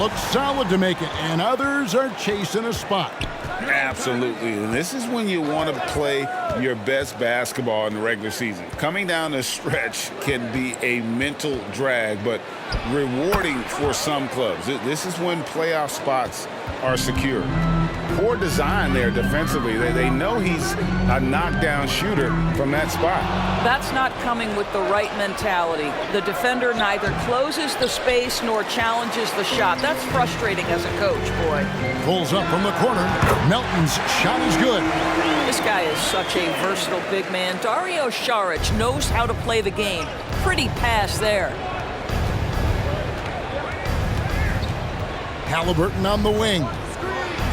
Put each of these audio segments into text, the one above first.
Looks solid to make it, and others are chasing a spot. Absolutely, and this is when you want to play your best basketball in the regular season. Coming down the stretch can be a mental drag, but rewarding for some clubs. This is when playoff spots are secure. Poor design there defensively. They know he's a knockdown shooter from that spot. That's not coming with the right mentality. The defender neither closes the space nor challenges the shot. That's frustrating as a coach, boy. Pulls up from the corner. Melton's shot is good. This guy is such a versatile big man. Dario Saric knows how to play the game. Pretty pass there. Halliburton on the wing.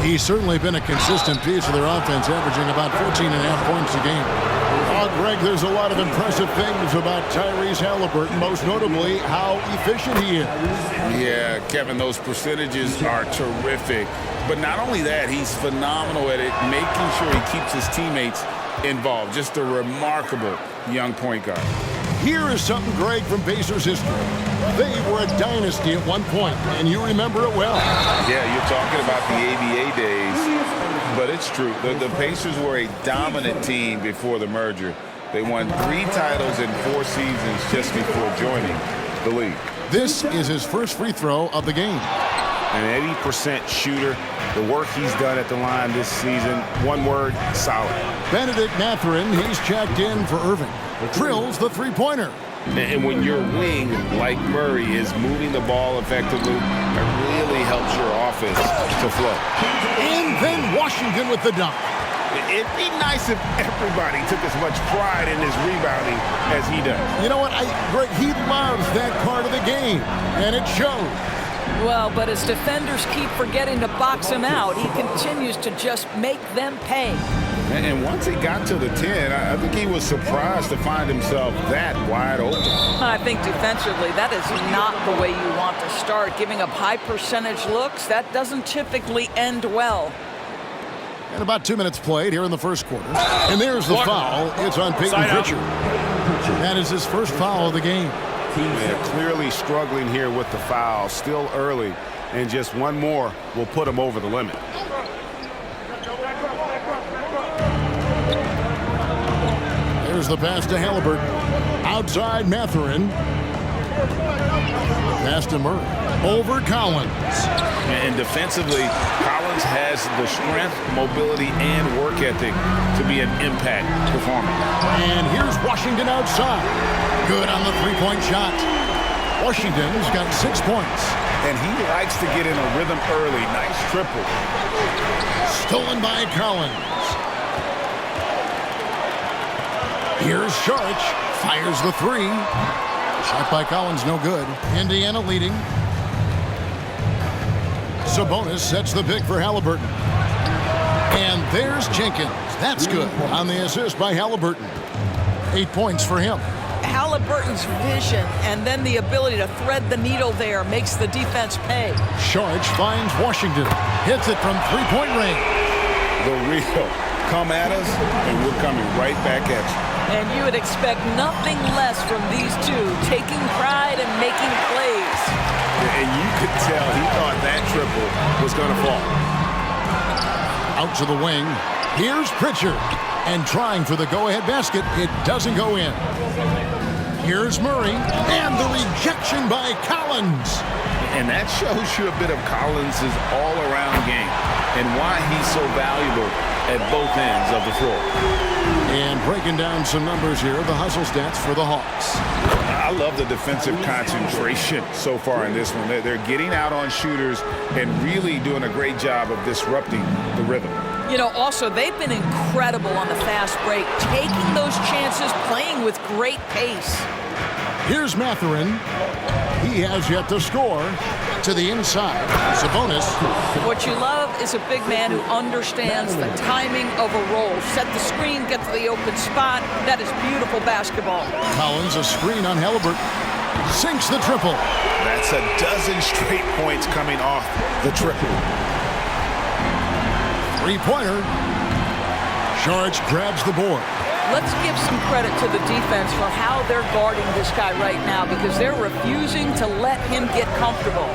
He's certainly been a consistent piece of their offense, averaging about 14.5 points a game. Greg, there's a lot of impressive things about Tyrese Halliburton, most notably how efficient he is. Yeah, Kevin, those percentages are terrific. But not only that, he's phenomenal at it, making sure he keeps his teammates involved. Just a remarkable young point guard. Here is something, Greg, from Pacers history. They were a dynasty at one point, and you remember it well. Yeah, you're talking about the ABA days, but it's true. The Pacers were a dominant team before the merger. They won 3 titles in 4 seasons just before joining the league. This is his first free throw of the game. An 80% shooter. The work he's done at the line this season, one word, solid. Benedict Mathurin, he's checked in for Irving. Drills the three-pointer. And when your wing, like Murray, is moving the ball effectively, it really helps your offense to flow. And then Washington with the dunk. It'd be nice if everybody took as much pride in his rebounding as he does. You know what? Greg, he loves that part of the game, and it shows. Well, but as defenders keep forgetting to box him out, he continues to just make them pay. And once he got to the 10, I think he was surprised to find himself that wide open. I think defensively, that is not the way you want to start. Giving up high percentage looks, that doesn't typically end well. And about 2 minutes played here in the first quarter. And there's the foul. It's on Peyton Pritchard. That is his first foul of the game. They're clearly struggling here with the foul. Still early, and just one more will put him over the limit. There's the pass to Halliburton. Outside Mathurin. Pass to Murray. Over Collins. And defensively, Collins has the strength, mobility, and work ethic to be an impact performer. And here's Washington outside. Good on the three-point shot. Washington's got 6 points. And he likes to get in a rhythm early. Nice triple. Stolen by Collins. Here's Saric. Fires the three. Shot by Collins, no good. Indiana leading. Sabonis sets the pick for Halliburton. And there's Jenkins. That's good on the assist by Halliburton. 8 points for him. Halliburton's vision and then the ability to thread the needle there makes the defense pay. Saric finds Washington. Hits it from three-point range. The real. Come at us, and we're coming right back at you. And you would expect nothing less from these two, taking pride and making plays. And you could tell he thought that triple was going to fall. Out to the wing. Here's Pritchard. And trying for the go-ahead basket. It doesn't go in. Here's Murray. And the rejection by Collins. And that shows you a bit of Collins' all-around game and why he's so valuable at both ends of the floor. And breaking down some numbers here, the hustle stats for the Hawks. I love the defensive concentration so far in this one. They're getting out on shooters and really doing a great job of disrupting the rhythm. You know, also, they've been incredible on the fast break, taking those chances, playing with great pace. Here's Mathurin. He has yet to score. To the inside. Sabonis. What you love is a big man who understands the timing of a roll. Set the screen, get to the open spot. That is beautiful basketball. Collins, a screen on Halliburton. Sinks the triple. That's a dozen straight points coming off the triple. Three-pointer. Saric grabs the board. Let's give some credit to the defense for how they're guarding this guy right now because they're refusing to let him get comfortable.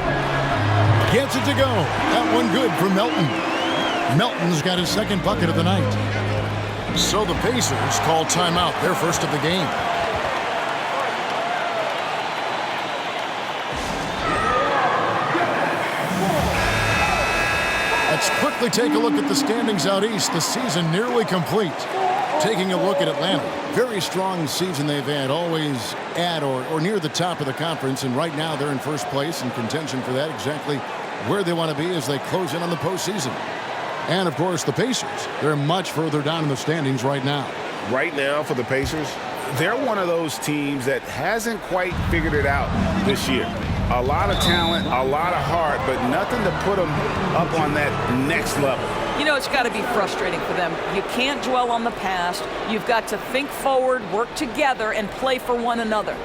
Gets it to go. That one good for Melton. Melton's got his second bucket of the night. So the Pacers call timeout, their first of the game. Let's quickly take a look at the standings out east. The season nearly complete. Taking a look at Atlanta. Very strong season they've had, always at or near the top of the conference, and right now they're in first place in contention for that, exactly where they want to be as they close in on the postseason. And, of course, the Pacers. They're much further down in the standings right now. Right now for the Pacers, they're one of those teams that hasn't quite figured it out this year. A lot of talent, a lot of heart, but nothing to put them up on that next level. You know, it's got to be frustrating for them. You can't dwell on the past. You've got to think forward, work together, and play for one another.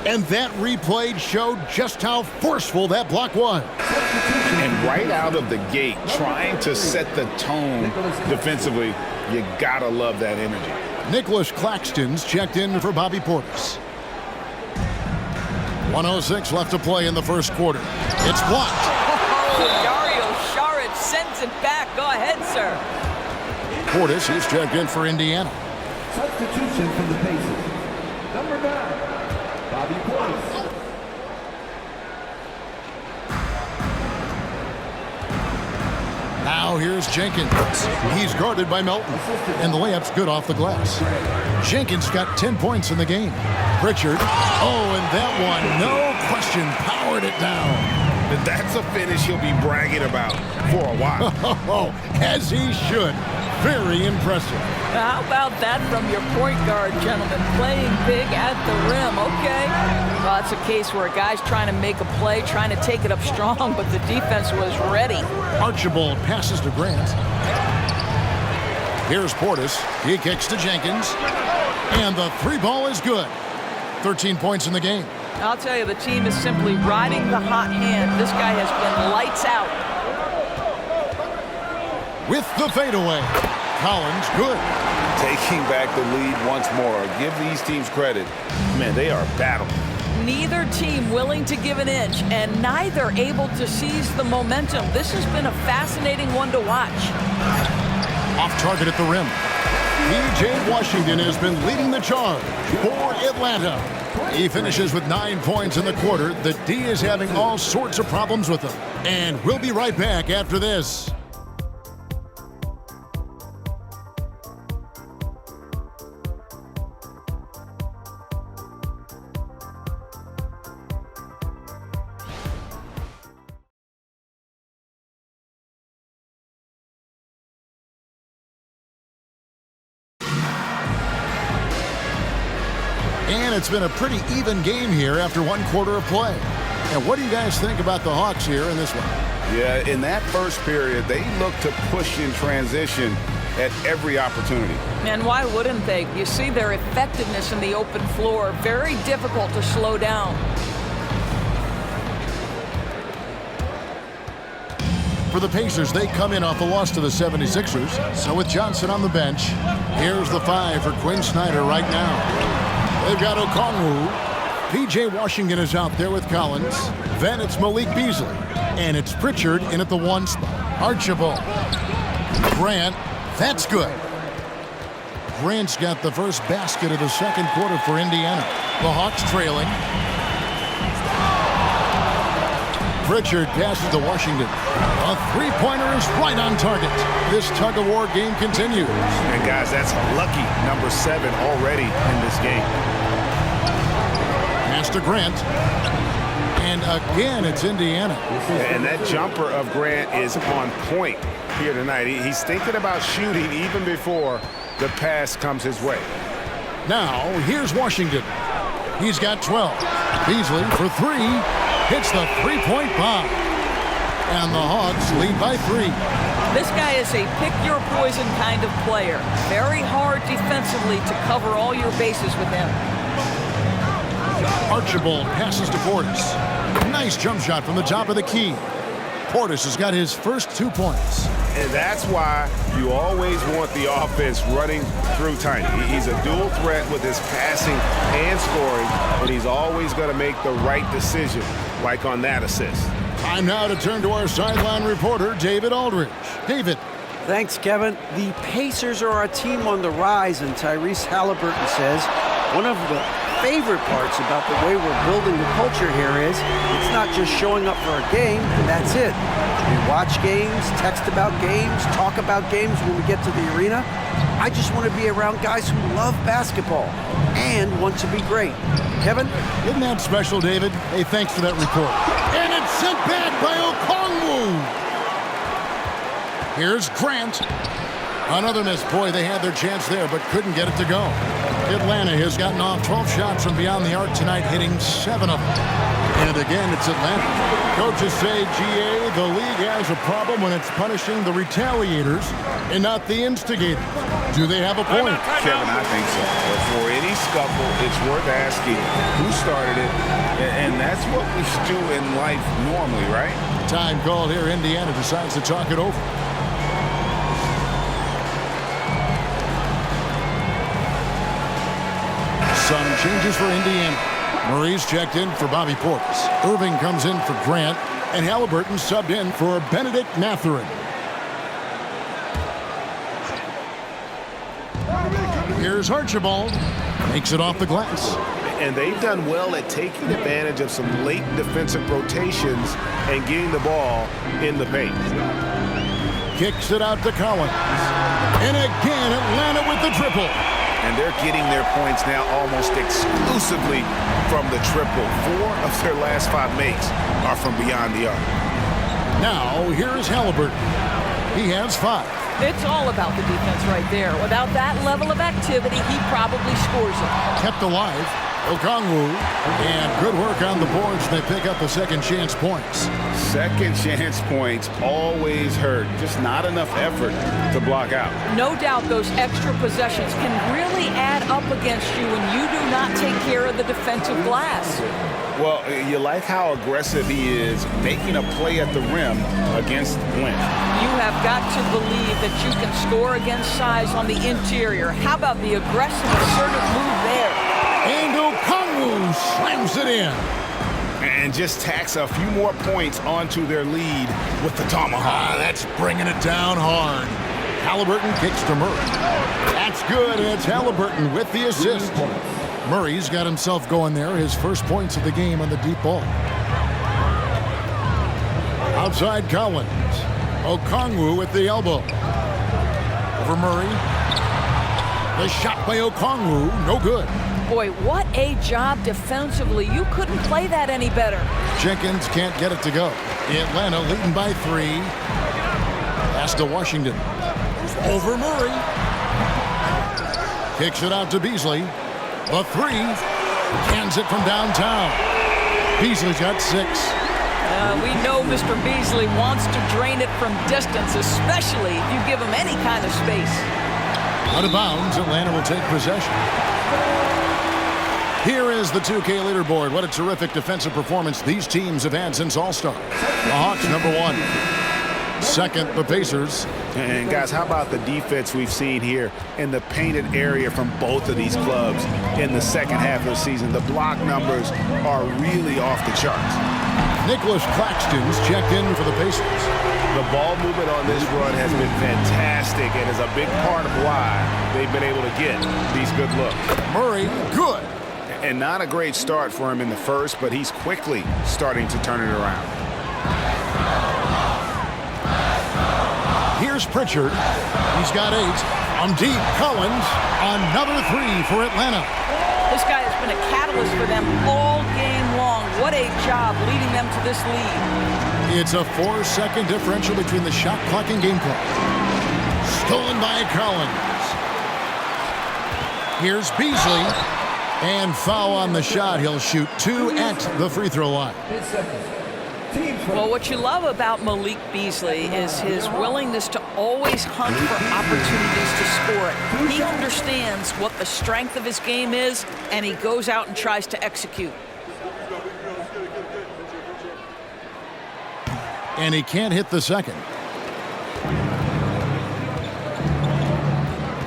And that replay showed just how forceful that block was. And right out of the gate, trying to set the tone defensively, you gotta love that energy. Nicholas Claxton's checked in for Bobby Portis. 1:06 left to play in the first quarter. It's blocked. Oh, Dario Saric sends it back. Go ahead, sir. Portis is checked in for Indiana. Substitution from the Pacers. Number 9, Bobby Portis. Now here's Jenkins. He's guarded by Melton, and the layup's good off the glass. Jenkins got 10 points in the game. Pritchard, and that one, no question, powered it down. That's a finish he'll be bragging about for a while. As he should. Very impressive. How about that from your point guard, gentlemen? Playing big at the rim, okay? Well, it's a case where a guy's trying to make a play, trying to take it up strong, but the defense was ready. Archibald passes to Grant. Here's Portis. He kicks to Jenkins. And the three ball is good. 13 points in the game. I'll tell you, the team is simply riding the hot hand. This guy has been lights out. With the fadeaway. Collins, good. Taking back the lead once more. Give these teams credit. Man, they are battling. Neither team willing to give an inch, and neither able to seize the momentum. This has been a fascinating one to watch. Off target at the rim. P.J. Washington has been leading the charge for Atlanta. He finishes with 9 points in the quarter. The D is having all sorts of problems with him. And we'll be right back after this. And it's been a pretty even game here after one quarter of play. And what do you guys think about the Hawks here in this one? Yeah, in that first period, they looked to push in transition at every opportunity. And why wouldn't they? You see their effectiveness in the open floor. Very difficult to slow down. For the Pacers, they come in off a loss to the 76ers. So with Johnson on the bench, here's the 5 for Quinn Snyder right now. They've got Okongwu. P.J. Washington is out there with Collins. Then it's Malik Beasley. And it's Pritchard in at the 1 spot. Archibald. Grant. That's good. Grant's got the first basket of the second quarter for Indiana. The Hawks trailing. Pritchard passes to Washington. A three-pointer is right on target. This tug-of-war game continues. And guys, that's lucky number 7 already in this game. Pass to Grant. And again, it's Indiana. And that jumper of Grant is on point here tonight. He's thinking about shooting even before the pass comes his way. Now, here's Washington. He's got 12. Beasley for 3. Hits the three-point bomb. And the Hawks lead by 3. This guy is a pick-your-poison kind of player. Very hard defensively to cover all your bases with him. Archibald passes to Portis. Nice jump shot from the top of the key. Portis has got his first 2 points. And that's why you always want the offense running through Tiny. He's a dual threat with his passing and scoring, but he's always going to make the right decision, like on that assist. Time now to turn to our sideline reporter, David Aldridge. David. Thanks, Kevin. The Pacers are a team on the rise, and Tyrese Halliburton says one of the favorite parts about the way we're building the culture here is it's not just showing up for a game, and that's it. We watch games, text about games, talk about games when we get to the arena. I just want to be around guys who love basketball and want to be great. Kevin? Isn't that special, David? Hey, thanks for that report. And it's sent back by Okongwu. Here's Grant. Another miss. Boy, they had their chance there, but couldn't get it to go. Atlanta has gotten off 12 shots from beyond the arc tonight, hitting 7 of them. And again, it's Atlanta. Coaches say, GA, the league has a problem when it's punishing the retaliators and not the instigators. Do they have a point? Kevin, I think so. But for any scuffle, it's worth asking who started it, and that's what we do in life normally, right? Time called here. Indiana decides to talk it over. Some changes for Indiana. Murray's checked in for Bobby Portis. Irving comes in for Grant, and Halliburton subbed in for Benedict Mathurin. Here's Archibald. Makes it off the glass. And they've done well at taking advantage of some late defensive rotations and getting the ball in the paint. Kicks it out to Collins. And again, Atlanta with the triple. And they're getting their points now almost exclusively from the triple. 4 of their last 5 makes are from beyond the arc. Now, here's Halliburton. He has 5. It's all about the defense right there. Without that level of activity, he probably scores it. Kept alive. Okongwu. And good work on the boards. They pick up the second chance points. Second chance points always hurt. Just not enough effort to block out. No doubt those extra possessions can really add up against you when you do not take care of the defensive glass. Well, you like how aggressive he is making a play at the rim against length. You have got to believe that you can score against size on the interior. How about the aggressive, assertive move there? And Okongwu slams it in. And just tacks a few more points onto their lead with the tomahawk. That's bringing it down hard. Halliburton kicks to Murray. That's good. It's Halliburton with the assist. Murray's got himself going there. His first points of the game on the deep ball. Outside Collins. Okongwu with the elbow. Over Murray. The shot by Okongwu. No good. Boy, what a job defensively. You couldn't play that any better. Jenkins can't get it to go. Atlanta leading by 3. Pass to Washington. Over Murray. Kicks it out to Beasley. The 3. Cans it from downtown. Beasley's got 6. We know Mr. Beasley wants to drain it from distance, especially if you give him any kind of space. Out of bounds, Atlanta will take possession. Here is the 2K leaderboard. What a terrific defensive performance these teams have had since All-Star. The Hawks, number 1. Second, the Pacers. And guys, how about the defense we've seen here in the painted area from both of these clubs in the second half of the season? The block numbers are really off the charts. Nicholas Claxton's checked in for the Pacers. The ball movement on this run has been fantastic and is a big part of why they've been able to get these good looks. Murray, good. And not a great start for him in the first, but he's quickly starting to turn it around. Here's Pritchard. He's got 8. On deep, Collins. Another 3 for Atlanta. This guy has been a catalyst for them all game long. What a job leading them to this lead. It's a 4-second differential between the shot clock and game clock. Stolen by Collins. Here's Beasley. And foul on the shot. He'll shoot 2 at the free throw line. Well, what you love about Malik Beasley is his willingness to always hunt for opportunities to score it. He understands what the strength of his game is, and he goes out and tries to execute. And he can't hit the second.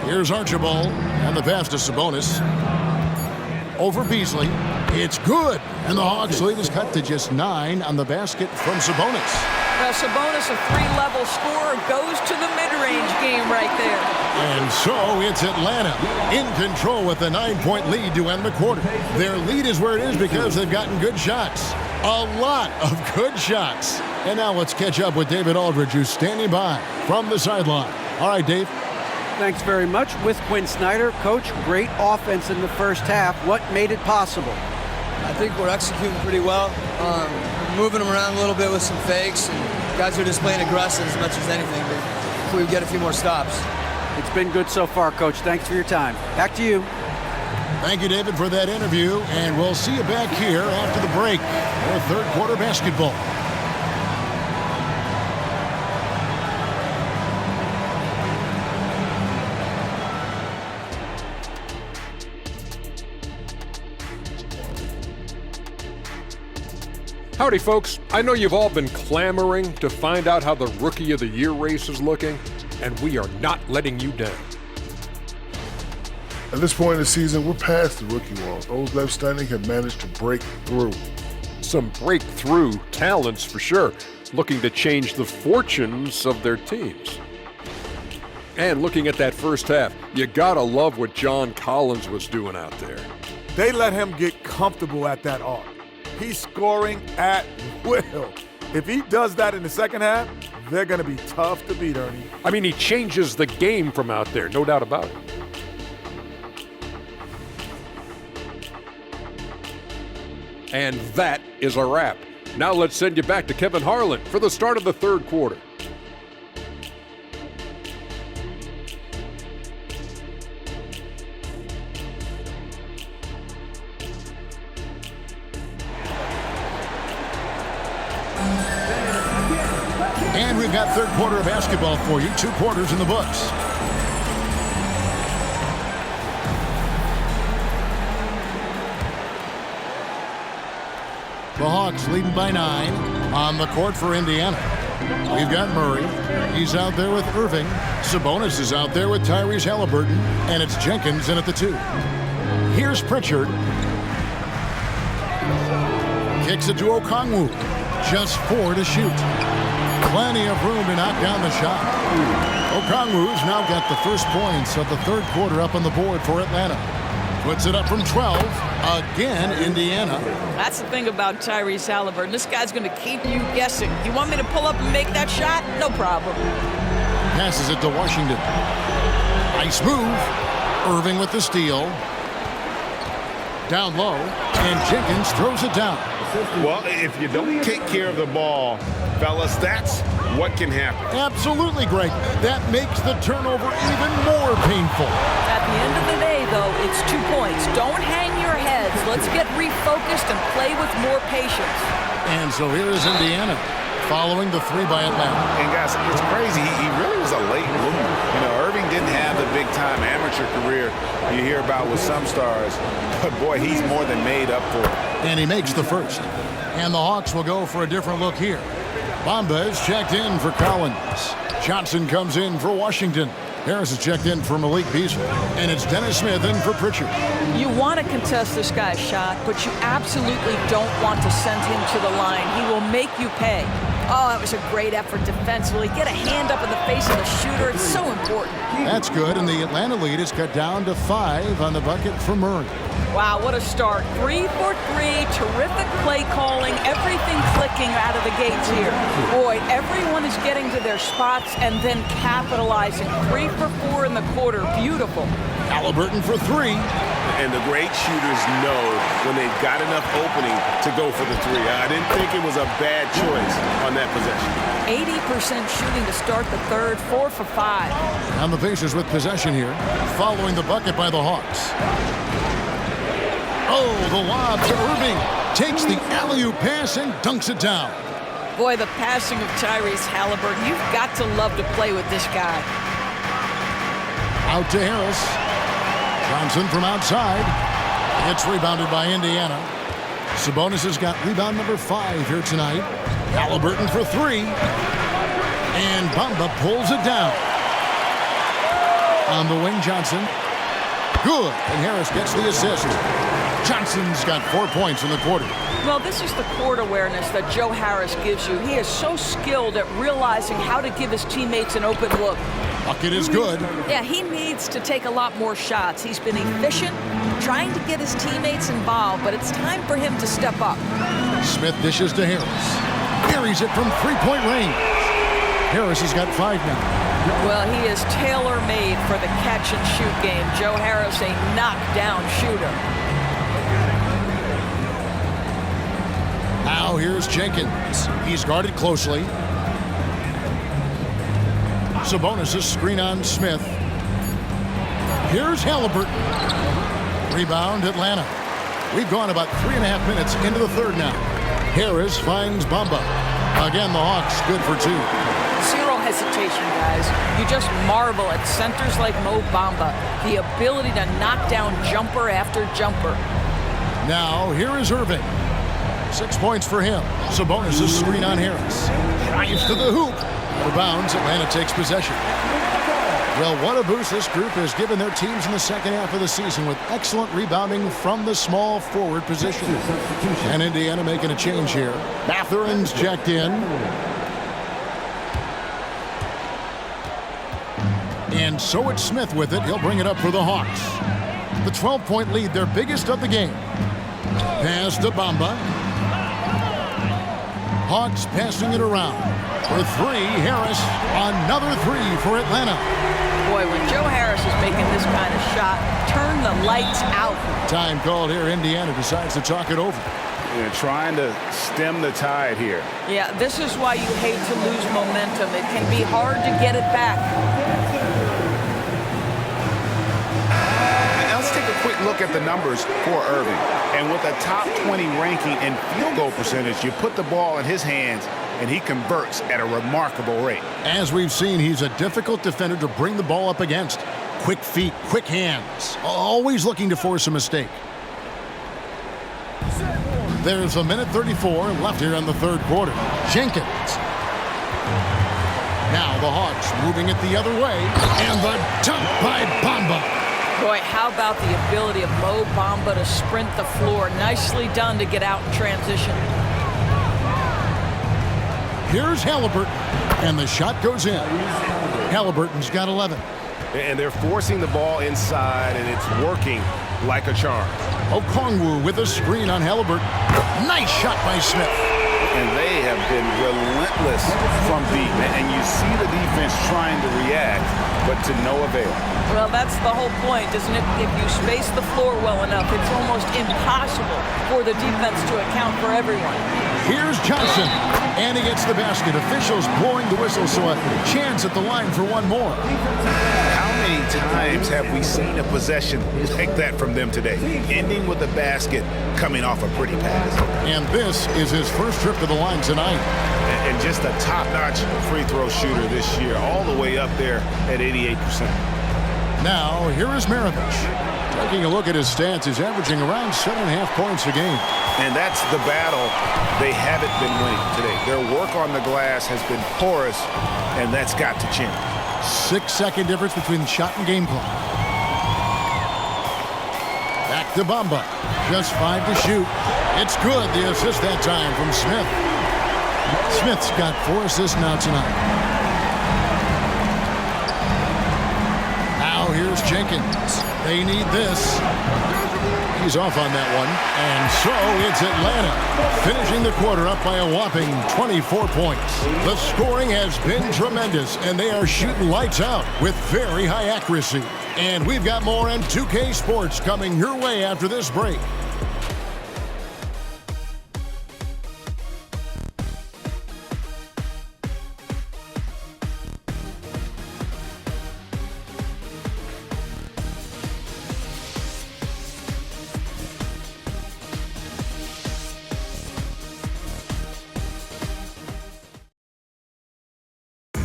Here's Archibald, and the pass to Sabonis. Over Beasley. It's good, and the Hawks' lead is cut to just 9 on the basket from Sabonis. Well, Sabonis, a 3-level scorer, goes to the mid-range game right there. And so it's Atlanta in control with a 9-point lead to end the quarter. Their lead is where it is because they've gotten good shots. A lot of good shots. And now let's catch up with David Aldridge, who's standing by from the sideline. All right, Dave. Thanks very much. With Quinn Snyder, Coach, great offense in the first half. What made it possible? I think we're executing pretty well. Moving them around a little bit with some fakes, and guys are just playing aggressive as much as anything. But if we get a few more stops. It's been good so far, Coach. Thanks for your time. Back to you. Thank you, David, for that interview, and we'll see you back here after the break for third quarter basketball. Howdy, folks. I know you've all been clamoring to find out how the Rookie of the Year race is looking, and we are not letting you down. At this point in the season, we're past the rookie wall. Those left standing have managed to break through. Some breakthrough talents for sure, looking to change the fortunes of their teams. And looking at that first half, you gotta love what John Collins was doing out there. They let him get comfortable at that arc. He's scoring at will. If he does that in the second half, they're going to be tough to beat, Ernie. I mean, he changes the game from out there, no doubt about it. And that is a wrap. Now let's send you back to Kevin Harlan for the start of the third quarter. And we've got third quarter of basketball for you. 2 quarters in the books. The Hawks leading by 9 on the court for Indiana. We've got Murray. He's out there with Irving. Sabonis is out there with Tyrese Halliburton. And it's Jenkins in at the 2. Here's Pritchard. Kicks it to Okongwu. Just 4 to shoot. Plenty of room to knock down the shot. Okongwu's now got the first points of the third quarter up on the board for Atlanta. Puts it up from 12. Again, Indiana. That's the thing about Tyrese Halliburton. This guy's going to keep you guessing. You want me to pull up and make that shot? No problem. Passes it to Washington. Nice move. Irving with the steal. Down low. And Jenkins throws it down. Well, if you don't take care of the ball, fellas, that's what can happen. Absolutely, Greg. That makes the turnover even more painful. At the end of the day, though, it's 2 points. Don't hang your heads. Let's get refocused and play with more patience. And so here is Indiana following the 3 by Atlanta. And guys, it's crazy. He really was a late bloomer. You know, Irving didn't have the big-time amateur career you hear about with some stars. But, boy, he's more than made up for it. And he makes the first. And the Hawks will go for a different look here. Bamba is checked in for Collins. Johnson comes in for Washington. Harris is checked in for Malik Beasley. And it's Dennis Smith in for Pritchard. You want to contest this guy's shot, but you absolutely don't want to send him to the line. He will make you pay. Oh, that was a great effort defensively. Get a hand up in the face of the shooter. It's so important. That's good, and the Atlanta lead is cut down to 5 on the bucket for Murray. Wow, what a start. 3 for 3, terrific play calling, everything clicking out of the gates here. Boy, everyone is getting to their spots and then capitalizing. 3 for 4 in the quarter, beautiful. Halliburton for 3. And the great shooters know when they've got enough opening to go for the 3. I didn't think it was a bad choice on that possession. 80% shooting to start the third, 4 for 5. And the Pacers with possession here, following the bucket by the Hawks. Oh, the lob to Irving. Takes the alley-oop pass and dunks it down. Boy, the passing of Tyrese Halliburton. You've got to love to play with this guy. Out to Harris. Johnson from outside. It's rebounded by Indiana. Sabonis has got rebound number 5 here tonight. Halliburton for 3. And Bamba pulls it down. On the wing, Johnson. Good. And Harris gets the assist. Johnson's got 4 points in the quarter. Well, this is the court awareness that Joe Harris gives you. He is so skilled at realizing how to give his teammates an open look. Bucket is good. Yeah, he needs to take a lot more shots. He's been efficient, trying to get his teammates involved, but it's time for him to step up. Smith dishes to Harris. Carries it from three-point range. Harris has got 5 now. Well, he is tailor-made for the catch-and-shoot game. Joe Harris, a knockdown shooter. Now here's Jenkins. He's guarded closely. Sabonis' screen on Smith. Here's Halliburton. Rebound, Atlanta. We've gone about 3.5 minutes into the third now. Harris finds Bamba. Again, the Hawks good for 2. Zero hesitation, guys. You just marvel at centers like Mo Bamba. The ability to knock down jumper after jumper. Now, here is Irving. 6 points for him. Sabonis' screen on Harris. Drives to the hoop. Out of bounds, Atlanta takes possession. Well, what a boost this group has given their teams in the second half of the season with excellent rebounding from the small forward position. And Indiana making a change here. Mathurin's checked in. And so it's Smith with it. He'll bring it up for the Hawks. The 12-point lead, their biggest of the game. Pass to Bamba. Hawks passing it around. For 3, Harris. Another 3 for Atlanta. Boy, when Joe Harris is making this kind of shot, turn the lights out. Time called here. Indiana decides to talk it over. They're trying to stem the tide here. Yeah, this is why you hate to lose momentum. It can be hard to get it back. Now let's take a quick look at the numbers for Irving. And with a top 20 ranking in field goal percentage, you put the ball in his hands, and he converts at a remarkable rate. As we've seen, he's a difficult defender to bring the ball up against. Quick feet, quick hands, always looking to force a mistake. There's a minute 34 left here in the third quarter. Jenkins. Now the Hawks moving it the other way, and the dunk by Bamba. Boy, how about the ability of Mo Bamba to sprint the floor? Nicely done to get out in transition. Here's Halliburton, and the shot goes in. Halliburton's got 11. And they're forcing the ball inside, and it's working like a charm. Okongwu with a screen on Halliburton. Nice shot by Smith. And they have been relentless from deep. And you see the defense trying to react, but to no avail. Well, that's the whole point, isn't it? If you space the floor well enough, it's almost impossible for the defense to account for everyone. Here's Johnson, and he gets the basket. Officials blowing the whistle, so a chance at the line for one more. How many times have we seen a possession like that from them today? Ending with a basket, coming off a pretty pass. And this is his first trip to the line tonight. And just a top-notch free throw shooter this year, all the way up there at 88%. Now, here is Maravich. Taking a look at his stats, he's averaging around 7.5 points a game. And that's the battle they haven't been winning today. Their work on the glass has been porous, and that's got to change. 6-second difference between shot and game clock. Back to Bamba. Just 5 to shoot. It's good. The assist that time from Smith. Smith's got 4 assists now tonight. Now here's Jenkins. They need this. He's off on that one. And so it's Atlanta finishing the quarter up by a whopping 24 points. The scoring has been tremendous, and they are shooting lights out with very high accuracy. And we've got more on 2K Sports coming your way after this break.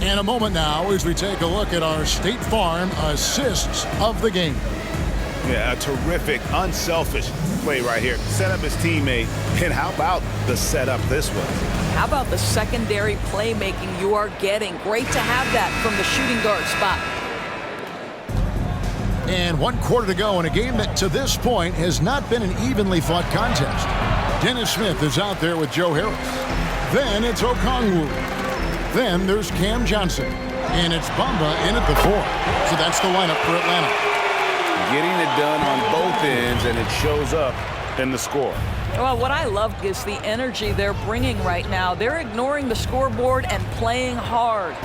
In a moment now as we take a look at our State Farm assists of the game. Yeah, a terrific, unselfish play right here. Set up his teammate, and how about the setup this way? How about the secondary playmaking you are getting? Great to have that from the shooting guard spot. And 1 quarter to go in a game that to this point has not been an evenly fought contest. Dennis Smith is out there with Joe Harris. Then it's Okongwu. Then there's Cam Johnson. And it's Bamba in at the 4. So that's the lineup for Atlanta. Getting it done on both ends, and it shows up in the score. Well, what I love is the energy they're bringing right now. They're ignoring the scoreboard and playing hard.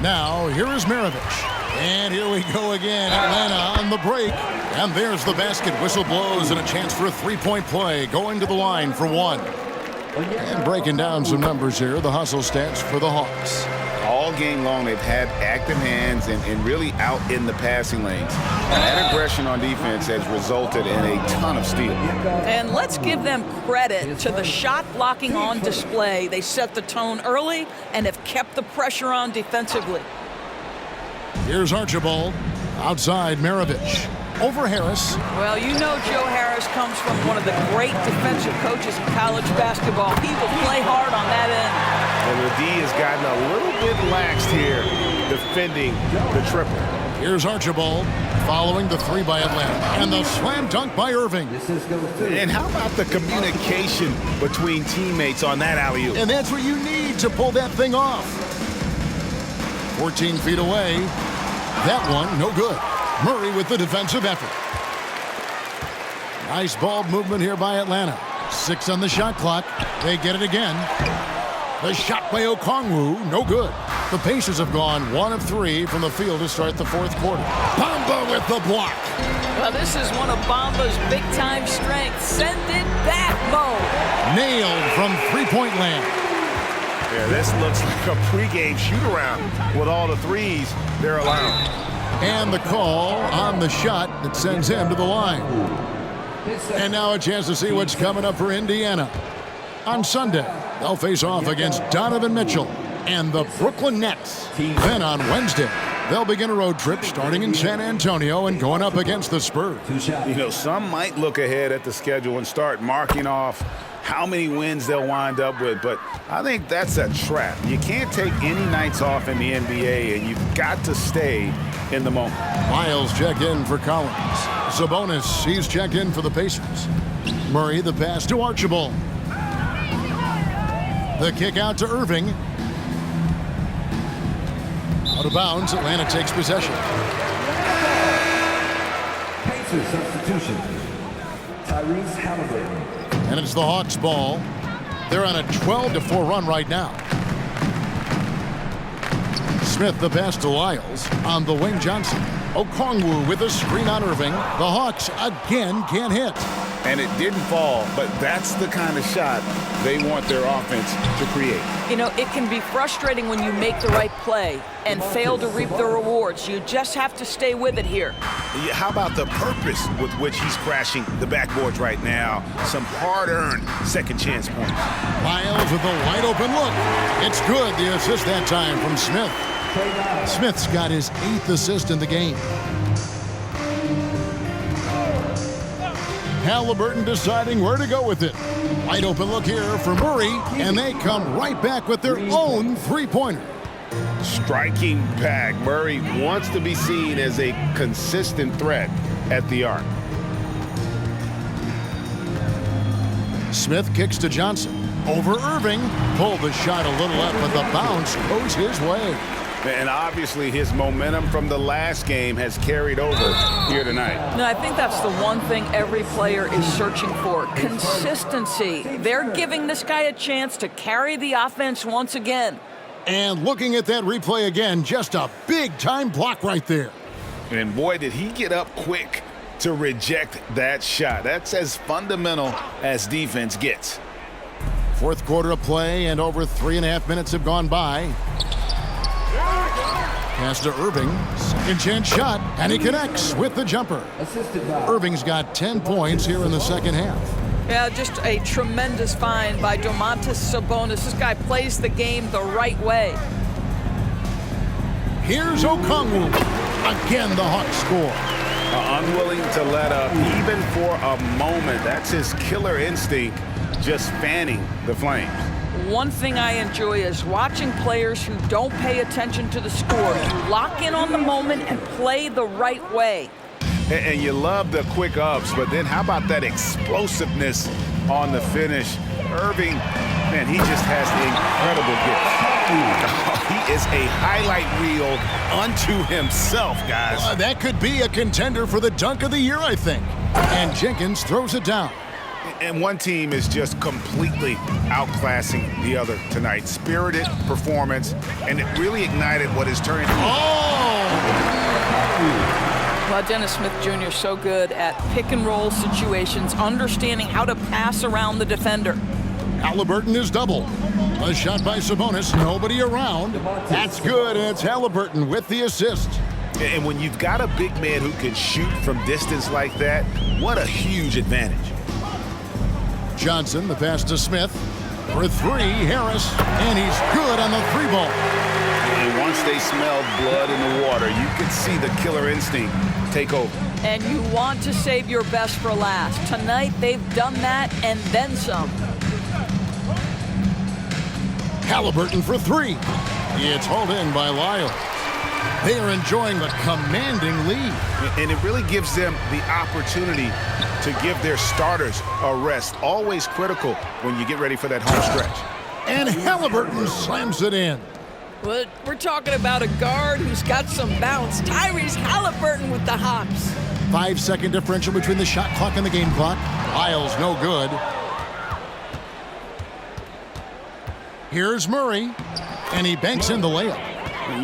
Now, here is Maravich. And here we go again. Atlanta on the break. And there's the basket. Whistle blows and a chance for a three-point play. Going to the line for 1. And breaking down some numbers here, the hustle stats for the Hawks. All game long, they've had active hands and really out in the passing lanes. And that aggression on defense has resulted in a ton of steals. And let's give them credit to the shot blocking on display. They set the tone early and have kept the pressure on defensively. Here's Archibald. Outside, Maravich. Over Harris. Well, you know Joe Harris comes from one of the great defensive coaches in college basketball. He will play hard on that end. And the D has gotten a little bit laxed here defending the triple. Here's Archibald following the 3 by Atlanta. And the slam dunk by Irving. And how about the communication between teammates on that alley-oop? And that's what you need to pull that thing off. 14 feet away. That one, no good. Murray with the defensive effort. Nice ball movement here by Atlanta. 6 on the shot clock. They get it again. The shot by Okongwu, no good. The Pacers have gone 1 of 3 from the field to start the 4th quarter. Bamba with the block. Well, this is one of Bamba's big-time strengths. Send it back, Mo. Nailed from three-point land. Yeah, this looks like a pregame shoot-around with all the threes they're allowing. And the call on the shot that sends him to the line. And now a chance to see what's coming up for Indiana. On Sunday, they'll face off against Donovan Mitchell and the Brooklyn Nets. Then on Wednesday, they'll begin a road trip starting in San Antonio and going up against the Spurs. You know, some might look ahead at the schedule and start marking off how many wins they'll wind up with, but I think that's a trap. You can't take any nights off in the NBA, and you've got to stay in the moment. Miles checked in for Collins. Sabonis, he's checked in for the Pacers. Murray, the pass to Archibald. The kick out to Irving. Out of bounds, Atlanta takes possession. Pacers substitution. Tyrese Halliburton. And it's the Hawks' ball. They're on a 12-4 run right now. Smith the pass to Lyles. On the wing, Johnson. Okongwu with a screen on Irving. The Hawks again can't hit. And it didn't fall, but that's the kind of shot they want their offense to create. You know, it can be frustrating when you make the right play and fail to reap the rewards. You just have to stay with it here. Yeah, how about the purpose with which he's crashing the backboards right now? Some hard-earned second chance points. Lyles with a wide open look. It's good. The assist that time from Smith. Smith's got his 8th assist in the game. Halliburton deciding where to go with it. Wide open look here for Murray, and they come right back with their own three-pointer. Striking back. Murray wants to be seen as a consistent threat at the arc. Smith kicks to Johnson. Over Irving. Pulled the shot a little up, but the bounce goes his way. And obviously his momentum from the last game has carried over here tonight. No, I think that's the one thing every player is searching for. Consistency. They're giving this guy a chance to carry the offense once again. And looking at that replay again, just a big-time block right there. And boy, did he get up quick to reject that shot. That's as fundamental as defense gets. 4th quarter of play, and over 3.5 minutes have gone by. Pass to Irving. Second chance shot, and he connects with the jumper. Irving's got 10 points here in the second half. Yeah, just a tremendous find by Domantas Sabonis. This guy plays the game the right way. Here's Okongwu. Again, the Hawks score. Unwilling to let up, even for a moment. That's his killer instinct, just fanning the flames. One thing I enjoy is watching players who don't pay attention to the score. You lock in on the moment and play the right way. And you love the quick ups, but then how about that explosiveness on the finish? Irving, man, he just has incredible gifts. He is a highlight reel unto himself, guys. That could be a contender for the dunk of the year, I think. And Jenkins throws it down. And one team is just completely outclassing the other tonight. Spirited performance, and it really ignited what is turning. Well, Dennis Smith Jr. is so good at pick and roll situations, understanding how to pass around the defender. Halliburton is double. A shot by Sabonis, nobody around. That's good, and it's Halliburton with the assist. And when you've got a big man who can shoot from distance like that, what a huge advantage. Johnson, the pass to Smith. For three, Harris, and he's good on the three ball. And once they smelled blood in the water, you could see the killer instinct take over. And you want to save your best for last. Tonight, they've done that and then some. Halliburton for three. It's hauled in by Lyle. They are enjoying a commanding lead. And it really gives them the opportunity to give their starters a rest. Always critical when you get ready for that home stretch. And Halliburton slams it in. Well, we're talking about a guard who's got some bounce. Tyrese Halliburton with the hops. 5-second differential between the shot clock and the game clock. Lyle's no good. Here's Murray, and he banks in the layup.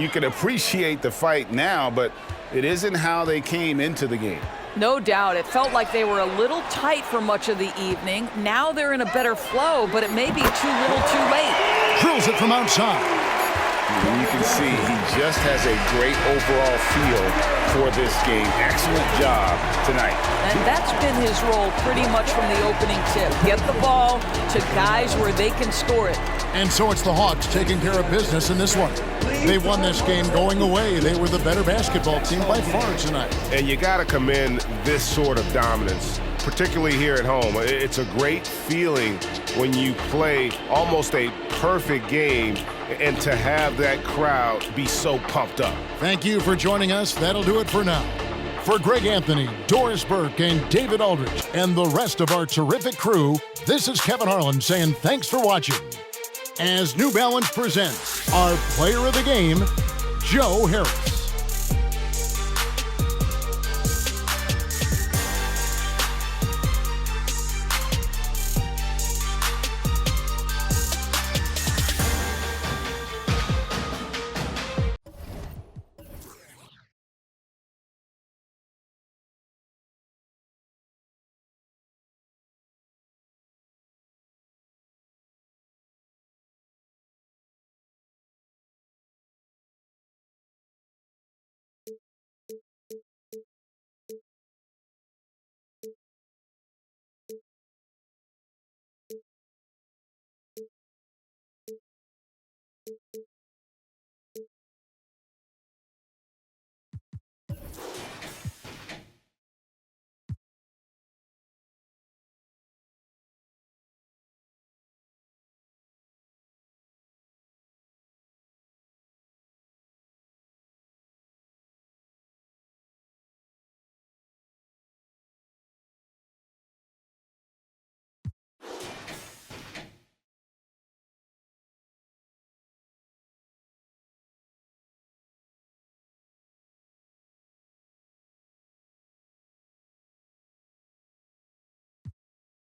You can appreciate the fight now, but it isn't how they came into the game. No doubt. It felt like they were a little tight for much of the evening. Now they're in a better flow, but it may be too little too late. Drills it from outside. And you can see he just has a great overall feel for this game. Excellent job tonight. And that's been his role pretty much from the opening tip. Get the ball to guys where they can score it. And so it's the Hawks taking care of business in this one. They won this game going away. They were the better basketball team by far tonight. And you got to commend this sort of dominance, particularly here at home. It's a great feeling when you play almost a perfect game and to have that crowd be so pumped up. Thank you for joining us. That'll do it for now. For Greg Anthony, Doris Burke, and David Aldridge, and the rest of our terrific crew, this is Kevin Harlan saying thanks for watching. As New Balance presents our player of the game, Joe Harris.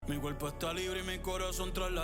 Mi cuerpo está libre y mi corazón tras la